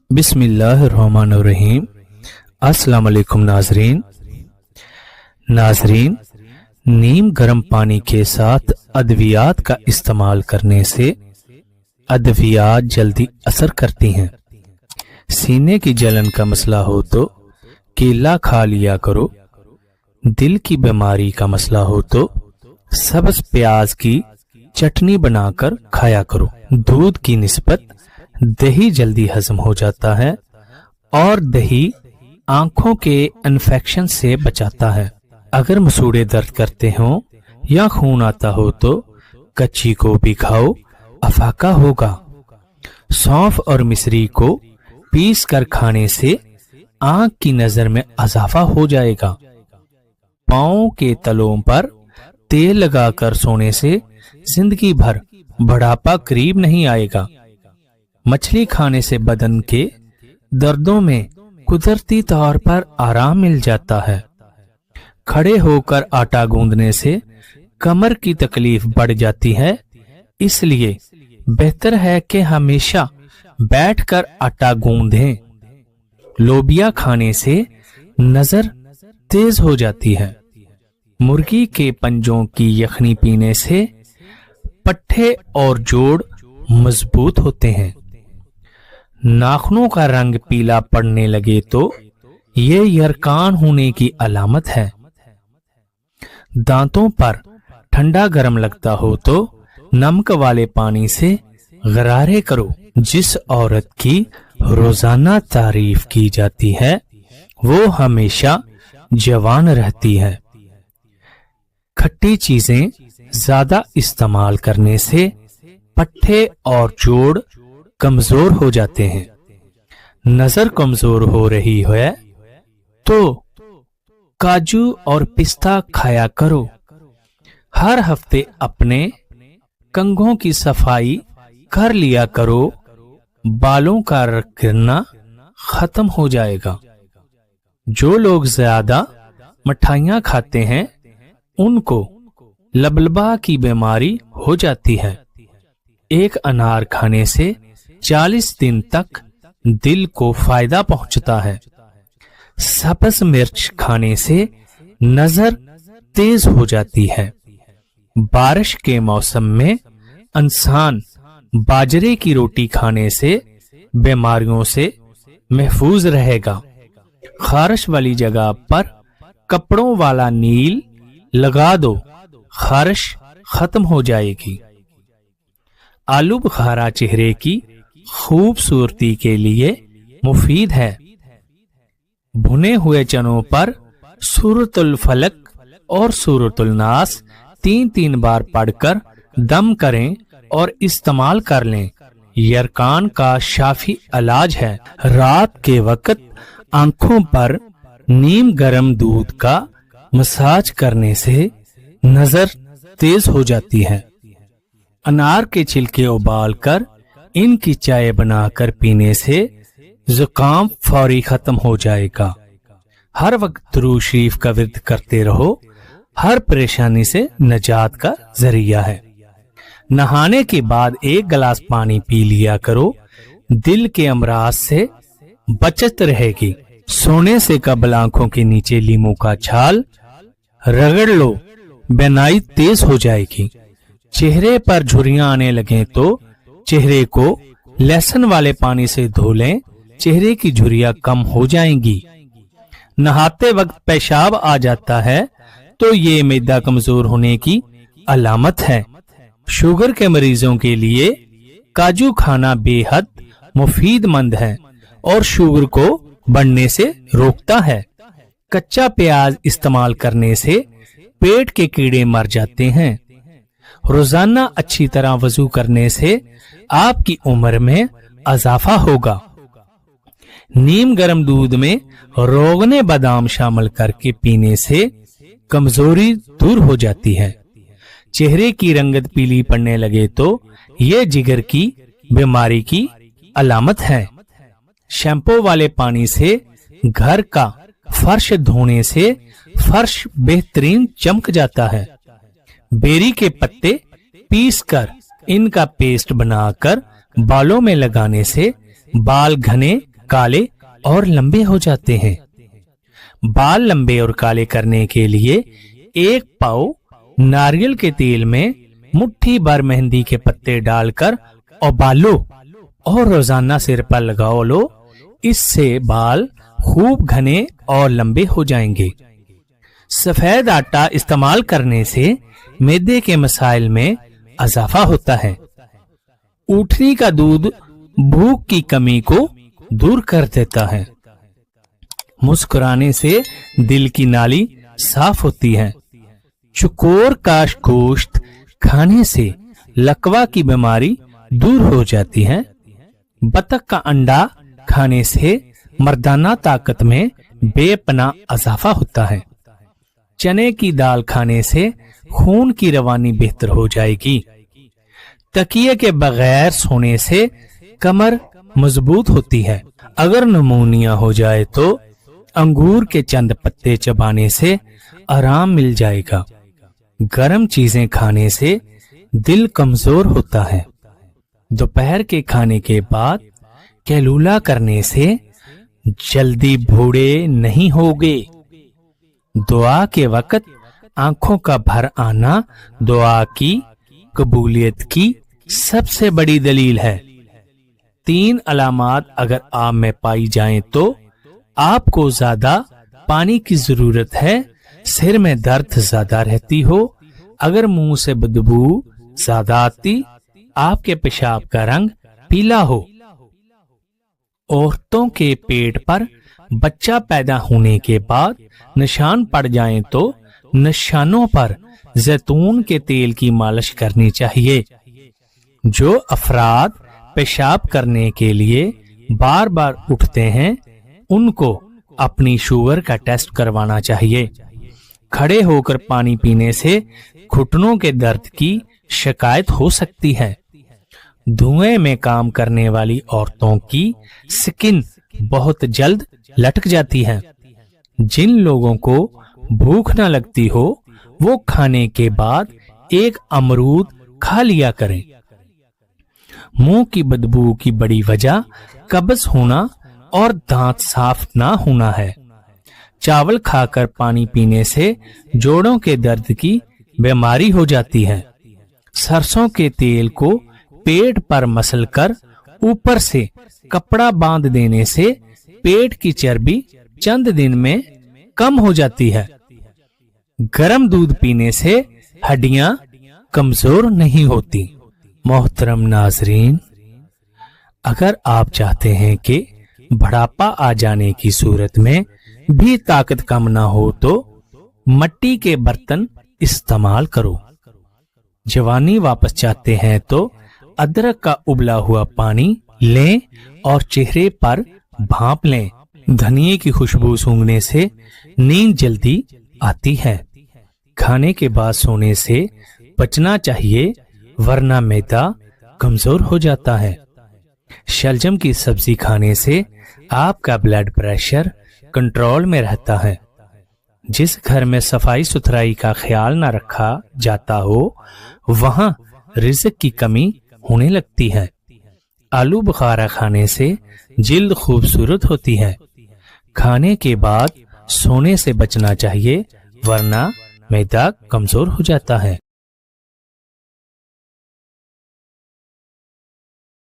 बिस्मिल्लाहिर्रहमानिर्रहीम। अस्सलाम वालेकुम नाजरीन, नीम गर्म पानी के साथ अद्वियात का इस्तेमाल करने से अद्वियात जल्दी असर करती हैं। सीने की जलन का मसला हो तो केला खा लिया करो। दिल की बीमारी का मसला हो तो सब्ज प्याज की चटनी बनाकर खाया करो। दूध की निस्बत दही जल्दी हजम हो जाता है और दही आंखों के इन्फेक्शन से बचाता है। अगर मसूड़े दर्द करते हों या खून आता हो तो कच्ची को भी खाओ, अफाका होगा। सौंफ और मिश्री को पीस कर खाने से आंख की नजर में इजाफा हो जाएगा। पांव के तलों पर तेल लगाकर सोने से जिंदगी भर बुढ़ापा करीब नहीं आएगा। मछली खाने से बदन के दर्दों में कुदरती तौर पर आराम मिल जाता है। खड़े होकर आटा गूंदने से कमर की तकलीफ बढ़ जाती है, इसलिए बेहतर है कि हमेशा बैठकर आटा गूंदें। लोबिया खाने से नजर तेज हो जाती है। मुर्गी के पंजों की यखनी पीने से पट्टे और जोड़ मजबूत होते हैं। नाखूनों का रंग पीला पड़ने लगे तो ये यरकान होने की अलामत है। दांतों पर ठंडा गर्म लगता हो तो नमक वाले पानी से गरारे करो। जिस औरत की रोजाना तारीफ की जाती है वो हमेशा जवान रहती है। खट्टी चीजें ज्यादा इस्तेमाल करने से पट्टे और जोड़ कमजोर हो जाते हैं। नजर कमजोर हो रही है तो काजू और पिस्ता खाया करो। हर हफ्ते अपने कंघों की सफाई कर लिया करो, बालों का गिरना खत्म हो जाएगा। जो लोग ज्यादा मिठाइयां खाते हैं उनको लबलबा की बीमारी हो जाती है। एक अनार खाने से 40 दिन तक दिल को फायदा पहुंचता है। सब्ज मिर्च खाने से नजर तेज हो जाती है। बारिश के मौसम में इंसान बाजरे की रोटी खाने से बीमारियों से महफूज रहेगा। खारिश वाली जगह पर कपड़ों वाला नील लगा दो, खारिश खत्म हो जाएगी। आलू बुखारा चेहरे की खूबसूरती के लिए मुफीद है। भुने हुए चनों पर सूरतुल फलक और सूरतुल नास 3-3 बार पढ़कर दम करें और इस्तेमाल कर लें। यरकान का शाफी इलाज है। रात के वक्त आंखों पर नीम गर्म दूध का मसाज करने से नजर तेज हो जाती है। अनार के छिलके उबालकर इनकी चाय बनाकर पीने से जुकाम फौरी खत्म हो जाएगा। हर वक्त दुरूद शरीफ का विर्द करते रहो, हर परेशानी से निजात का जरिया है। नहाने के बाद 1 गिलास पानी पी लिया करो, दिल के अमराज से बचत रहेगी। सोने से कबल आंखों के नीचे लीमू का छाल रगड़ लो, बीनाई तेज हो जाएगी। चेहरे पर झुर्रियां आने लगे तो चेहरे को लहसुन वाले पानी से धो लें, चेहरे की झुर्रियां कम हो जाएंगी। नहाते वक्त पेशाब आ जाता है तो ये मैदा कमजोर होने की अलामत है। शुगर के मरीजों के लिए काजू खाना बेहद मुफीदमंद है और शुगर को बढ़ने से रोकता है। कच्चा प्याज इस्तेमाल करने से पेट के कीड़े मर जाते हैं। रोजाना अच्छी तरह वजू करने से आपकी उम्र में इजाफा होगा। नीम गर्म दूध में रोगने बादाम शामिल करके पीने से कमजोरी दूर हो जाती है। चेहरे की रंगत पीली पड़ने लगे तो ये जिगर की बीमारी की अलामत है। शैम्पू वाले पानी से घर का फर्श धोने से फर्श बेहतरीन चमक जाता है। बेरी के पत्ते पीसकर इनका पेस्ट बनाकर बालों में लगाने से बाल घने काले और लंबे हो जाते हैं। बाल लंबे और काले करने के लिए 1 पाव नारियल के तेल में मुट्ठी भर मेहंदी के पत्ते डालकर उबालो और रोजाना सिर पर लगाओ लो। इससे बाल खूब घने और लंबे हो जाएंगे। सफेद आटा इस्तेमाल करने से मैदे के मसाइल में इजाफा होता है। ऊँटनी का दूध भूख की कमी को दूर कर देता है। मुस्कुराने से दिल की नाली साफ होती है। चुकोर का गोश्त खाने से लकवा की बीमारी दूर हो जाती है। बतख का अंडा खाने से मर्दाना ताकत में बेपनाह इजाफा होता है। चने की दाल खाने से खून की रवानी बेहतर हो जाएगी। तकिए के बगैर सोने से कमर मजबूत होती है। अगर निमोनिया हो जाए तो अंगूर के चंद पत्ते चबाने से आराम मिल जाएगा। गर्म चीजें खाने से दिल कमजोर होता है। दोपहर के खाने के बाद कैलूला करने से जल्दी बूढ़े नहीं होगे। दुआ के वक्त आंखों का भर आना दुआ की कबूलियत की सबसे बड़ी दलील है। 3 अलामात अगर आप में पाई जाएं तो आपको ज्यादा पानी की जरूरत है, सिर में दर्द ज्यादा रहती हो, अगर मुंह से बदबू ज्यादा आती, आपके पेशाब का रंग पीला हो, औरतों के पेट पर बच्चा पैदा होने के बाद निशान पड़ जाएं तो निशानों पर जैतून के तेल की मालिश करनी चाहिए। जो अफराद पेशाब करने के लिए बार बार उठते हैं उनको अपनी शुगर का टेस्ट करवाना चाहिए। खड़े होकर पानी पीने से घुटनों के दर्द की शिकायत हो सकती है। धुएं में काम करने वाली औरतों की स्किन बहुत जल्द लटक जाती है। जिन लोगों को भूख न लगती हो वो खाने के बाद 1 अमरूद खा लिया करें। मुंह की बदबू की बड़ी वजह कब्ज होना और दांत साफ ना होना है। चावल खाकर पानी पीने से जोड़ों के दर्द की बीमारी हो जाती है। सरसों के तेल को पेट पर मसलकर ऊपर से कपड़ा बांध देने से पेट की चर्बी चंद दिन में कम हो जाती है। गर्म दूध पीने से हड्डियां कमजोर नहीं होती। मोहतरम नाजरीन, अगर आप चाहते हैं कि बुढ़ापा आ जाने की सूरत में भी ताकत कम ना हो तो मिट्टी के बर्तन इस्तेमाल करो। जवानी वापस चाहते हैं तो अदरक का उबला हुआ पानी लें और चेहरे पर भाप लें। धनिए की खुशबू सूंघने से नींद जल्दी आती है। खाने के बाद सोने से बचना चाहिए वरना मैदा कमजोर हो जाता है। शलजम की सब्जी खाने से आपका ब्लड प्रेशर कंट्रोल में रहता है। जिस घर में सफाई सुथराई का ख्याल न रखा जाता हो वहां रिज़्क की कमी होने लगती है। आलू बुखारा खाने से जिल्द खूबसूरत होती है। खाने के बाद सोने से बचना चाहिए वरना मैदा कमजोर हो जाता है।